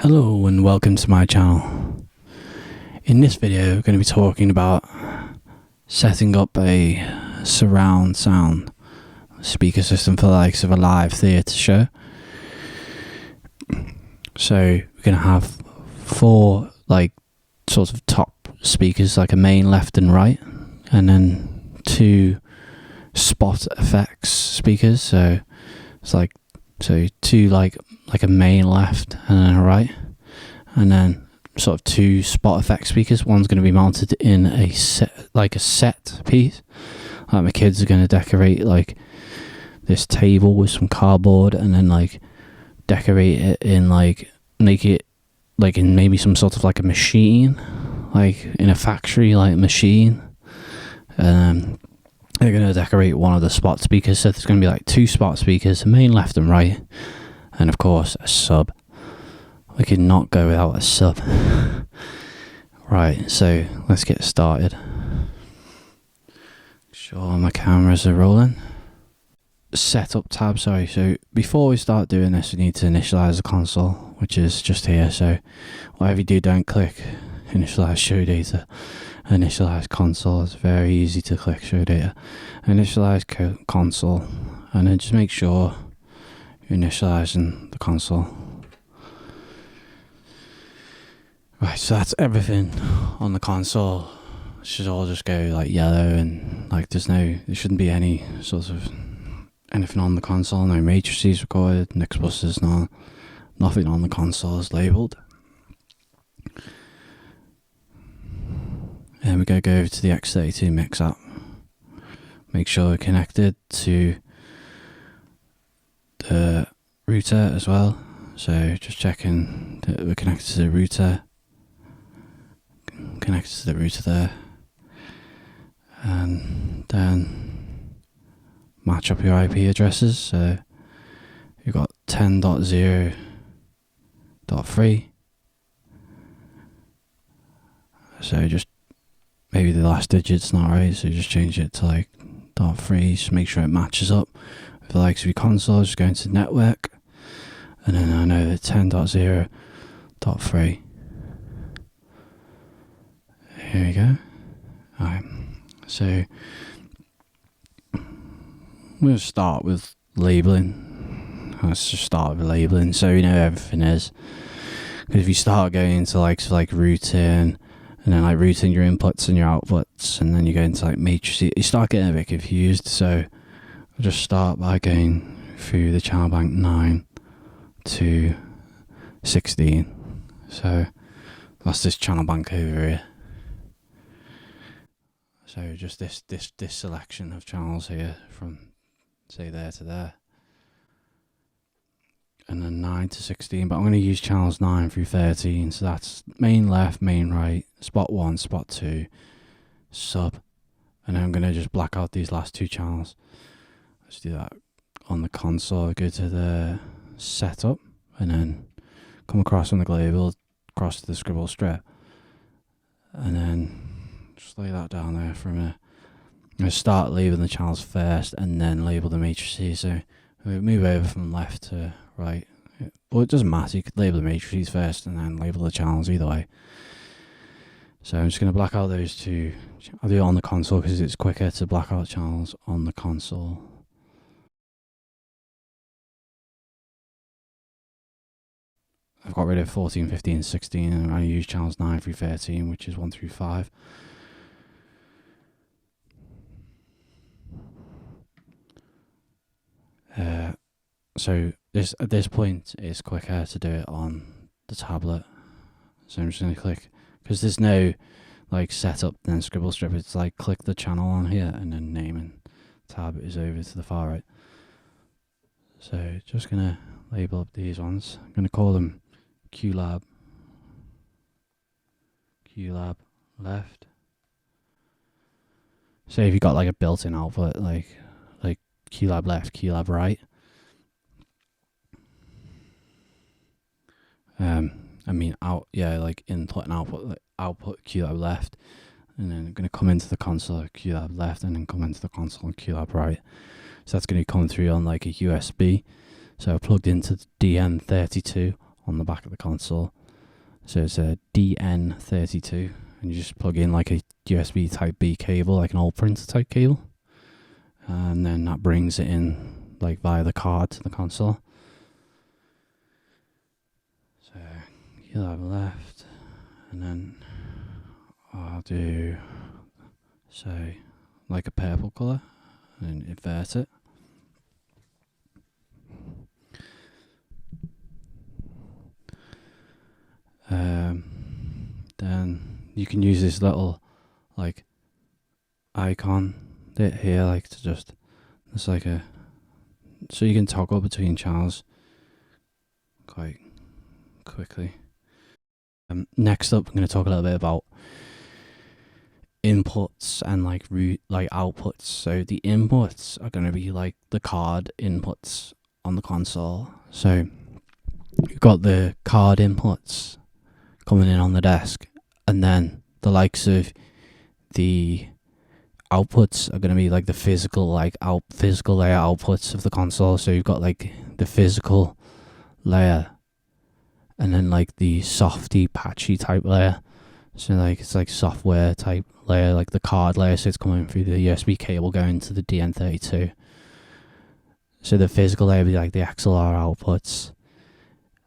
Hello and welcome to my channel. In this video we're going to be talking about setting up a surround sound speaker system for the likes of a live theatre show. So we're going to have four sort of top speakers, like a main, left and right, and then two spot effects speakers. So it's two like a main left and then a right, and then sort of two spot effect speakers. One's going to be mounted in a set piece. Like my kids are going to decorate like this table with some cardboard, and then decorate it in make it in maybe some sort of a machine, like in a factory machine. They're going to decorate one of the spot speakers, so there's going to be two spot speakers, main, left and right, and of course a sub. We could not go without a sub. Right, so let's get started. Sure, my cameras are rolling. Setup tab, sorry. So before we start doing this, we need to initialize the console, which is just here. So whatever you do, don't click initialize show data. Initialize console. It's very easy to click show data. Initialize console, and then just make sure you're initializing the console. Right, so that's everything on the console. It should all just go yellow, and there shouldn't be any sort of anything on the console. No matrices recorded, next buses, nothing on the console is labeled. And we're going to go over to the X32 Mix app. Make sure we're connected to the router as well. So just checking that we're connected to the router. Connected to the router there. And then match up your IP addresses. So you've got 10.0.3. So just maybe the last digit's not right, so just change it to .3, just make sure it matches up with the likes of your console. Just go into network, and then I know that 10.0.3. Here we go. Alright, so we'll start with labeling. Let's just start with labeling so we know everything is. Because if you start going into routing, and then routing your inputs and your outputs, and then you go into matrices, you start getting a bit confused. So I'll just start by going through the channel bank 9 to 16. So that's this channel bank over here. So just this selection of channels here from say there to there. And then 9 to 16, but I'm going to use channels 9 through 13, so that's main left, main right, spot 1, spot 2, sub, and then I'm going to just black out these last two channels. Let's do that on the console. Go to the setup, and then come across on the label, across to the scribble strip, and then just lay that down there for a minute. I'm going to start labeling the channels first, and then label the matrices. So we move over from left to right. Well, it doesn't matter, you could label the matrices first and then label the channels, either way. So I'm just going to black out those two. I'll do it on the console because it's quicker to black out channels on the console. I've got rid of 14, 15, 16, and I'm going to use channels 9 through 13, which is 1 through 5. So at this point it's quicker to do it on the tablet. So I'm just going to click, because there's no setup then scribble strip. It's click the channel on here, and then name and tab is over to the far right. So just going to label up these ones. I'm going to call them Qlab left. Say if you got a built-in output like Qlab left, Qlab right. Input and output, output Qlab left, and then I'm going to come into the console Qlab left, and then come into the console Qlab right. So that's going to come through on a USB. So I plugged into the DN32 on the back of the console. So it's a DN32, and you just plug in like a USB type B cable, like an old printer type cable, and then that brings it in like via the card to the console. So you'll have left, and then I'll do, say, like a purple colour, and invert it. Then you can use this little like icon here, like to just, it's like a, so you can toggle between channels quite quickly. Next up, I'm going to talk a little bit about inputs and like outputs. So the inputs are going to be like the card inputs on the console. So you've got the card inputs coming in on the desk, and then the likes of the outputs are going to be like the physical physical layer outputs of the console. So you've got like the physical layer, and then like the softy patchy type layer. So like it's like software type layer, like the card layer. So it's coming through the USB cable going to the DN32. So the physical layer will be like the XLR outputs.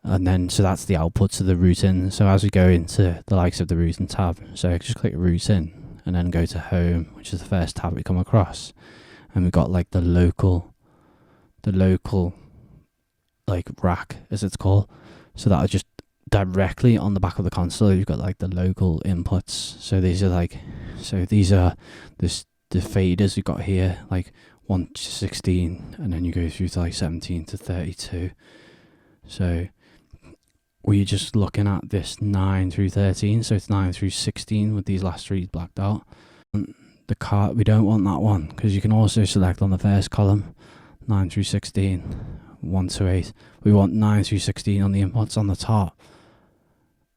And then, so that's the outputs of the routing. So as we go into the likes of the routing tab, so just click routing and then go to home, which is the first tab we come across. And we've got like the local like rack, as it's called. So that are just directly on the back of the console. You've got like the local inputs. So these are the faders we've got here, like 1 to 16, and then you go through to like 17 to 32. So we're just looking at this 9 through 13, so it's 9 through 16 with these last three blacked out. The card, we don't want that one, because you can also select on the first column 9 through 16, 1 to 8. We want 9 through 16 on the inputs on the top.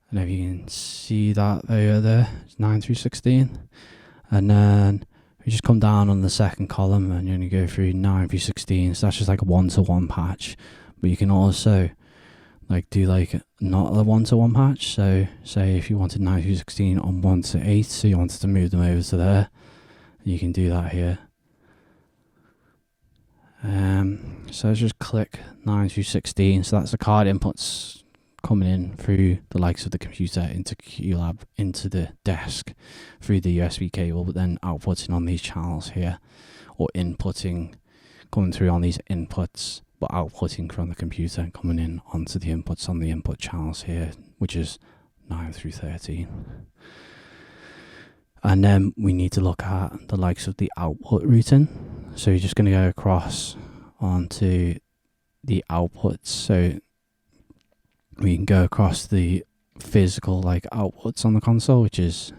And if you can see that over there, it's 9 through 16. And then we just come down on the second column and you're going to go through 9 through 16. So that's just like a 1-to-1 patch. But you can also like do like not a 1-to-1 patch. So say if you wanted 9 through 16 on 1 to 8, so you wanted to move them over to there, you can do that here. So just click 9 through 16. So that's the card inputs coming in through the likes of the computer into Qlab, into the desk through the USB cable, but then outputting on these channels here, or inputting, coming through on these inputs, but outputting from the computer and coming in onto the inputs on the input channels here, which is 9 through 13. And then we need to look at the likes of the output routing. So you're just going to go across onto the outputs. So we can go across the physical like outputs on the console, which is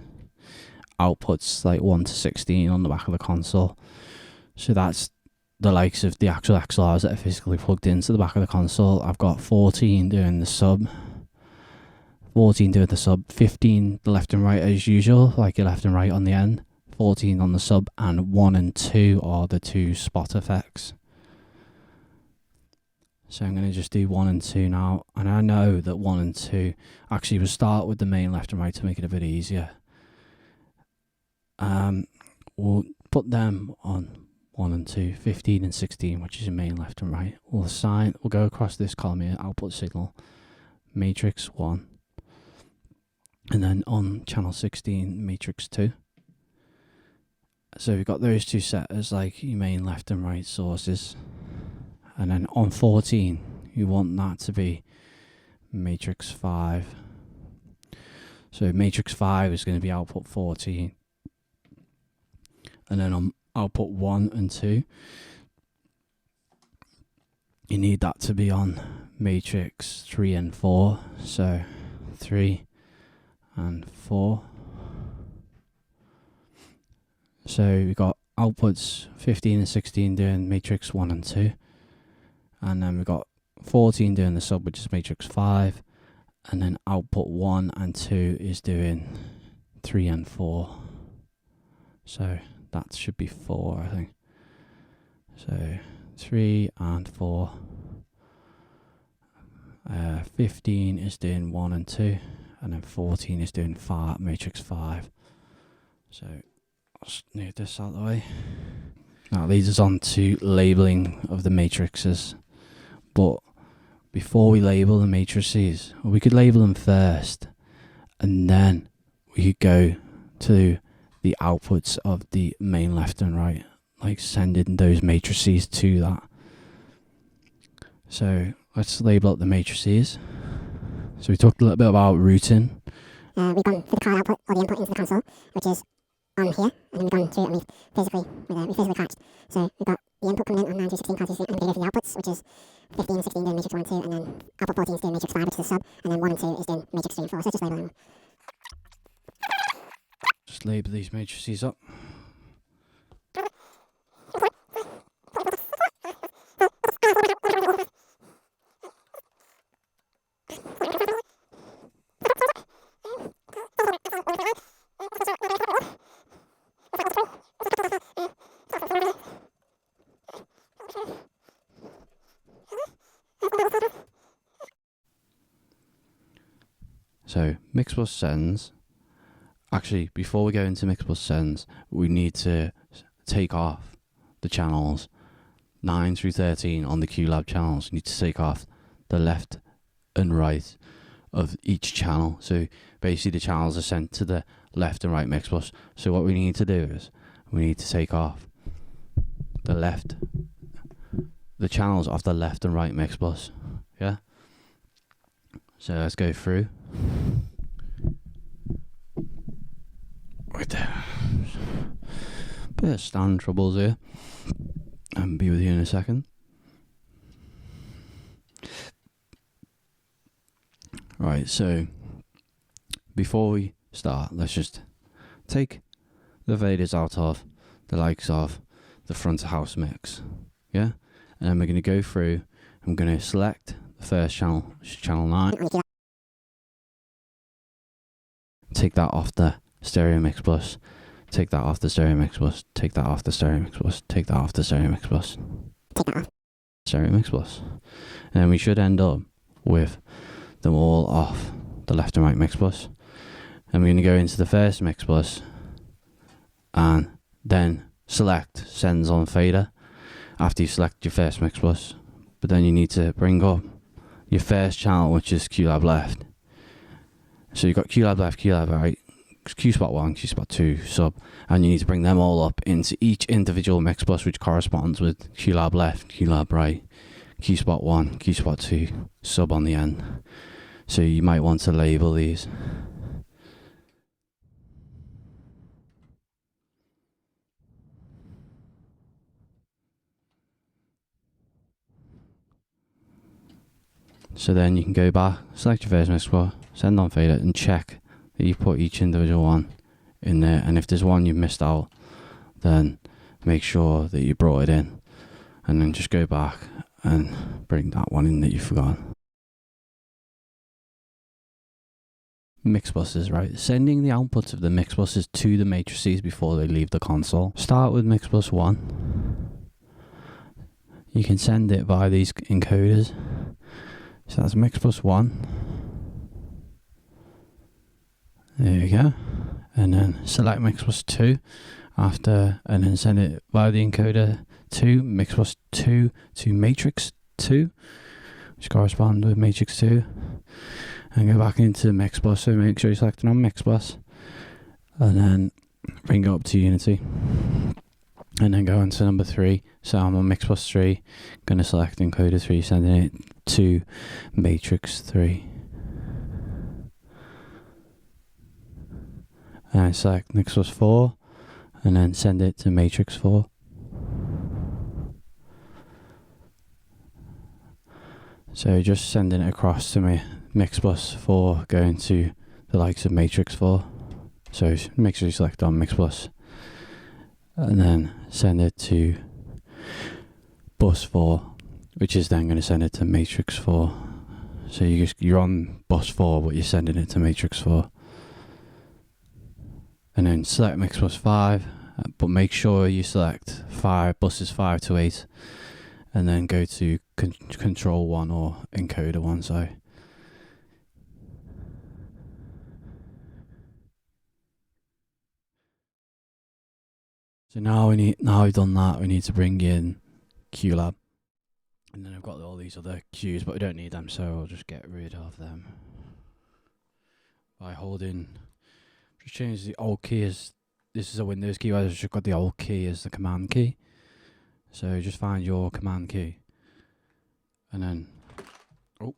outputs like 1 to 16 on the back of the console. So that's the likes of the actual XLRs that are physically plugged into the back of the console. I've got 14 doing the sub, 15 the left and right as usual, like your left and right on the end, 14 on the sub, and 1 and 2 are the two spot effects. So I'm going to just do 1 and 2 now, and I know that 1 and 2, actually we'll start with the main left and right to make it a bit easier. We'll put them on 1 and 2, 15 and 16, which is your main left and right. We'll go across this column here, output signal, matrix 1, and then on channel 16, matrix 2. So we've got those two set as like your main left and right sources. And then on 14, you want that to be matrix 5. So matrix 5 is going to be output 14. And then on output 1 and 2, you need that to be on matrix 3 and 4. So 3 and 4. So we've got outputs 15 and 16 doing matrix 1 and 2. And then we've got 14 doing the sub, which is matrix 5. And then output 1 and 2 is doing 3 and 4. So that should be 4, I think. So 3 and 4. 15 is doing 1 and 2, and then 14 is doing matrix 5. So I'll just move this out of the way. Now it leads us on to labeling of the matrices, but before we label the matrices, we could label them first, and then we could go to the outputs of the main left and right, like sending those matrices to that. So let's label up the matrices. So we talked a little bit about routing. We've gone for the card output or the input into the console, which is on here, and then we've gone through it and we physically patched. So we've got the input coming in on 9 through 16 card 2, and we're going to go for the outputs, which is 15 and 16 doing matrix 1 and 2, and then output 14 is doing matrix 5, which is the sub, and then 1 and 2 is doing matrix 3 and 4. So just label them. Just label these matrices up. So mix plus sends. Actually, before we go into mix plus sends, we need to take off the channels 9 through 13 on the Qlab channels. We need to take off the left and right of each channel. So basically the channels are sent to the left and right mix plus. So what we need to do is we need to take off the channels off the left and right mix plus. Yeah. So let's go through. Right there. Bit of stand troubles here. I'll be with you in a second. Right, so before we start, let's just take the faders out of the likes of the front of house mix. Yeah? And then we're going to go through. I'm going to select the first channel, which is channel 9. Take that off the stereo mix plus. Take that off the stereo mix plus. Take that off the stereo mix plus. Take that off the stereo mix plus. Take that off. Stereo mix plus. And then we should end up with them all off the left and right mix plus. And we're going to go into the first mix plus and then select sends on fader after you select your first mix plus. But then you need to bring up your first channel, which is Qlab left. So you've got Qlab left, Qlab right, Q spot 1, Q spot 2, sub, and you need to bring them all up into each individual mix plus, which corresponds with Qlab left, Qlab right, Q spot 1, Q spot 2, sub on the end. So you might want to label these. So then you can go back, select your first mix plus, send on fader, and check that you put each individual one in there. And if there's one you've missed out, then make sure that you brought it in. And then just go back and bring that one in that you forgot. Mix buses, right? Sending the outputs of the mix buses to the matrices before they leave the console. Start with mix plus 1. You can send it via these encoders. So that's mix plus 1. There you go. And then select mix plus 2 after, and then send it via the encoder to mix plus 2 to matrix 2, which correspond with matrix 2. And go back into mix plus, so make sure you're selecting on mix plus. And then bring it up to Unity. And then go into number 3. So I'm on mix plus 3. Going to select encoder 3, sending it to matrix 3. And select mix plus 4. And then send it to matrix 4. So just sending it across to me. Mix plus 4 going to the likes of matrix 4. So make sure you select on mix plus. And then send it to bus 4, which is then going to send it to matrix 4. So you're on bus 4, but you're sending it to matrix 4. And then select mix plus 5, but make sure you select buses 5 to 8. and then go to control 1 or encoder 1, sorry. So now we've done that, we need to bring in Qlab. And then I've got all these other cues, but we don't need them, so I'll just get rid of them by holding. Just change the Alt key as this is a Windows key. I've just got the Alt key as the command key. So just find your command key, and then yeah.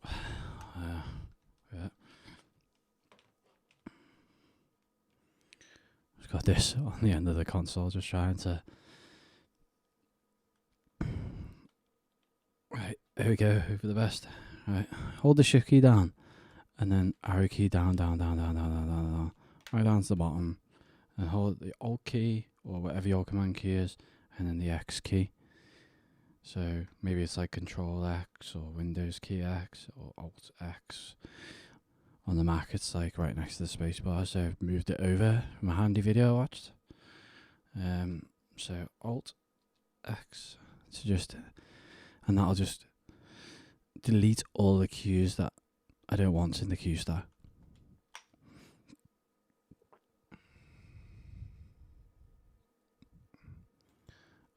Just got this on the end of the console, just trying to. Right, there we go. Hope for the best. Right, hold the shift key down, and then arrow key down, right down to the bottom, and hold the Alt key or whatever your command key is, and then the X key. So maybe it's like Control X or Windows key X or Alt X. On the Mac, it's like right next to the space bar. So I've moved it over from a handy video I watched. So Alt X to just. And that'll just delete all the cues that I don't want in the cue stack.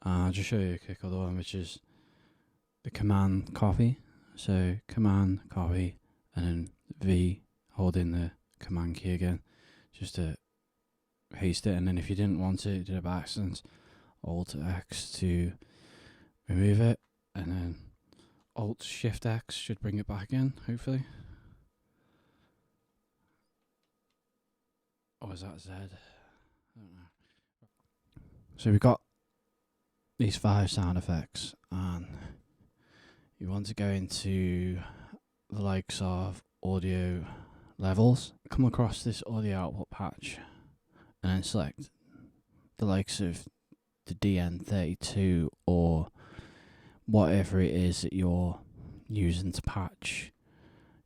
I'll just show you a quick other one, which is the command copy. So command copy, and then V, holding the command key again, just to paste it. And then if you didn't want it, did it by accident, Alt X to remove it. And then Alt Shift X should bring it back in, hopefully. Or is that Z? I don't know. So we've got these 5 sound effects, and you want to go into the likes of audio levels, come across this audio output patch, and then select the likes of the DN32 or whatever it is that you're using to patch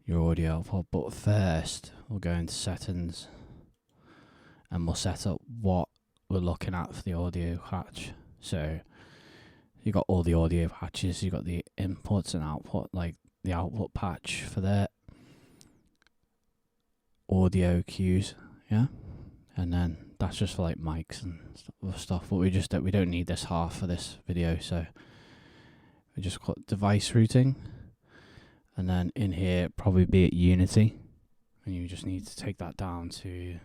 your audio output. But first we'll go into settings and we'll set up what we're looking at for the audio patch. So you got all the audio patches, you got the inputs and output, like the output patch for the audio cues, yeah, and then that's just for like mics and stuff. But we don't need this half for this video, so we just got device routing, and then in here probably be at Unity, and you just need to take that down to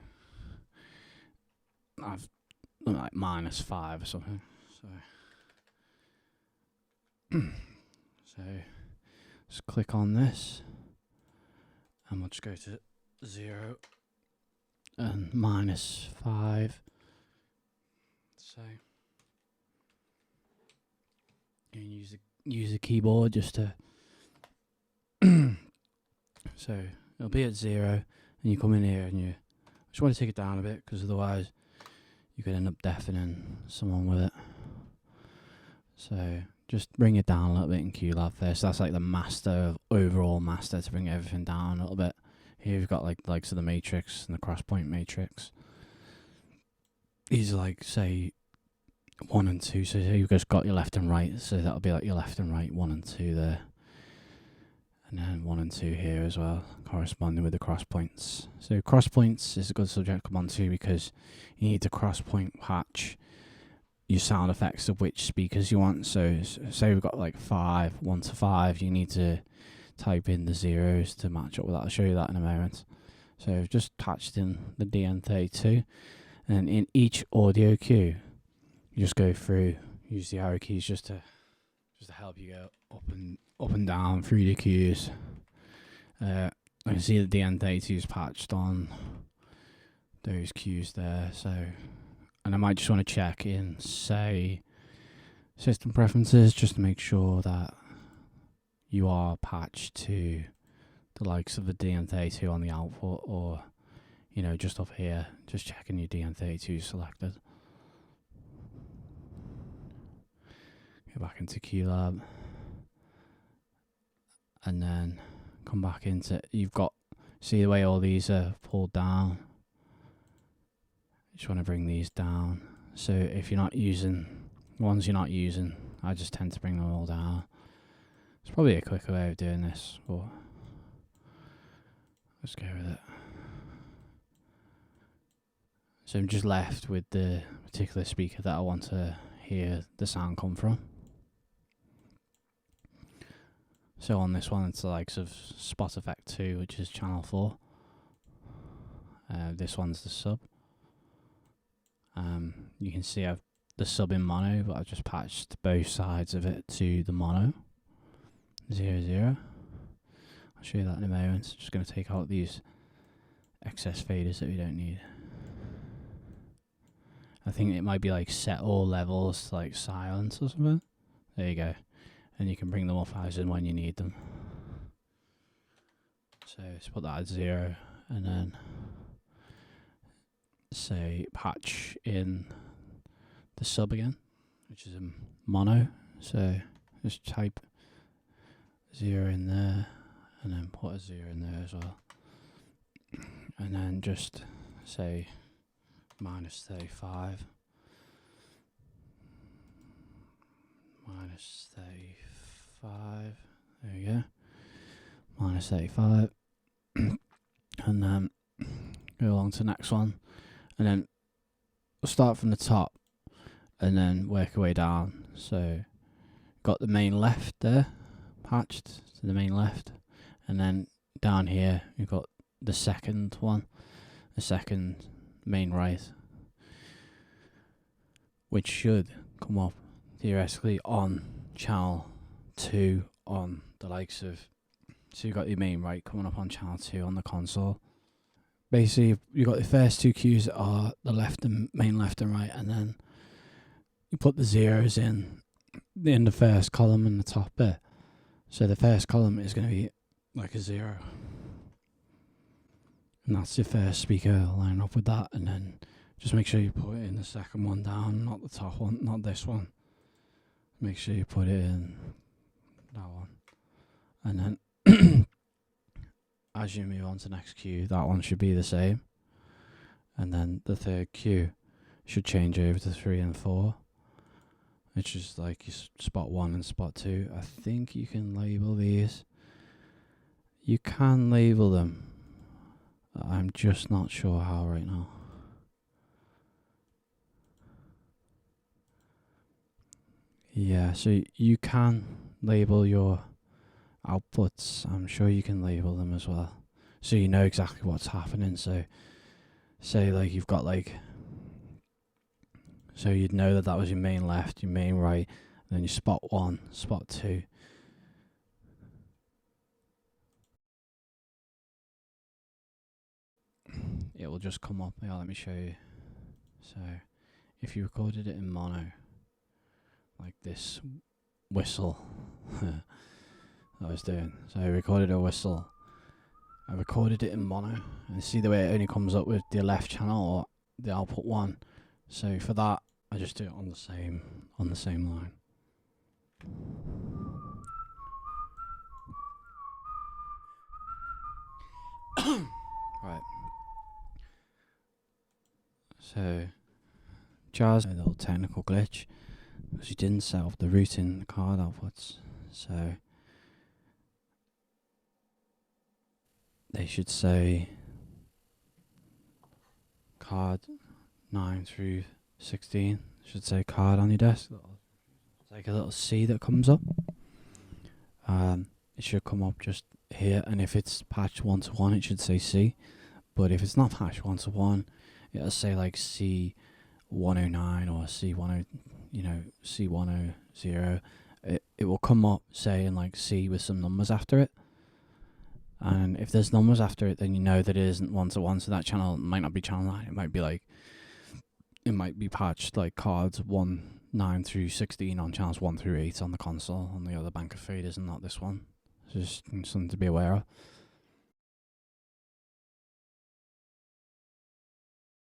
like -5 or something. So just click on this, and we'll just go to 0 and -5. So you can use the keyboard just to. So it'll be at 0, and you come in here and you just want to take it down a bit, because otherwise you could end up deafening someone with it. So just bring it down a little bit in Qlab first. That's like the overall master to bring everything down a little bit. Here you've got like the likes of the matrix and the crosspoint matrix. These are like, say, 1 and 2. So you've just got your left and right. So that'll be like your left and right, 1 and 2 there. And then 1 and 2 here as well, corresponding with the crosspoints. So crosspoints is a good subject to come on to, because you need to crosspoint patch your sound effects of which speakers you want. So say we've got like 5, 1 to 5, you need to type in the zeros to match up with that. I'll show you that in a moment. So I've just patched in the DN32, and in each audio cue you just go through, use the arrow keys just to help you go up and down through the cues. I can see the DN32 is patched on those cues there. So, and I might just want to check in, say, system preferences, just to make sure that you are patched to the likes of the DN32 on the output, or, you know, just up here, just checking your DN32 selected. Go back into Qlab, and then come back into, you've got, see the way all these are pulled down? You just want to bring these down. So if you're not using, ones you're not using, I just tend to bring them all down. It's probably a quicker way of doing this, but let's go with it. So I'm just left with the particular speaker that I want to hear the sound come from. So on this one, it's the likes of Spot Effect 2, which is channel 4. This one's the sub. You can see I've the sub in mono, but I've just patched both sides of it to the mono. 0, 0. I'll show you that in a moment. Just going to take out these excess faders that we don't need. I think it might be like set all levels to like silence or something. There you go. And you can bring them up as and when you need them. So let's put that at 0 and then say patch in the sub again, which is a mono. So just type 0 in there and then put a 0 in there as well. And then just say minus 35. Minus 35. There we go. Minus 35. And then go along to the next one. And then we'll start from the top and then work our way down. So got the main left there, patched to the main left. And then down here we've got the second one, the second main right, which should come up theoretically on channel 2 on the likes of, so you've got your main right coming up on channel 2 on the console. Basically you've got the first two cues that are the left and main left and right, and then you put the zeros in the first column in the top bit. So the first column is going to be like a 0. And that's your first speaker, line up with that, and then just make sure you put it in the second one down, not the top one, not this one. Make sure you put it in that one. And then as you move on to the next cue, that one should be the same. And then the third cue should change over to 3 and 4, which is like your spot 1 and spot 2. I think you can label these. You can label them. I'm just not sure how right now. Yeah, so you can label your outputs. I'm sure you can label them as well, so you know exactly what's happening. So say like you've got like, so you'd know that was your main left, your main right, and then your spot 1, spot 2. It will just come up. Yeah, let me show you. So if you recorded it in mono, like this whistle that I was doing. So I recorded a whistle. I recorded it in mono, and see the way it only comes up with the left channel or the output 1. So for that, I just do it on the same line. Right. So Jazz had a little technical glitch because he didn't set up the routing card outputs. So they should say card 9 through 16. Should say card on your desk. It's like a little C that comes up. It should come up just here, and if it's patched 1 to 1, it should say C. But if it's not patched 1 to 1, it'll say like C109 or C10, C100. It will come up saying like C with some numbers after it. And if there's numbers after it, then you know that it isn't 1 to 1. So that channel might not be channel 9. It might be like, it might be patched like cards 9 through 16 on channels 1 through 8 on the console on the other bank of faders, and not this one. So just something to be aware of.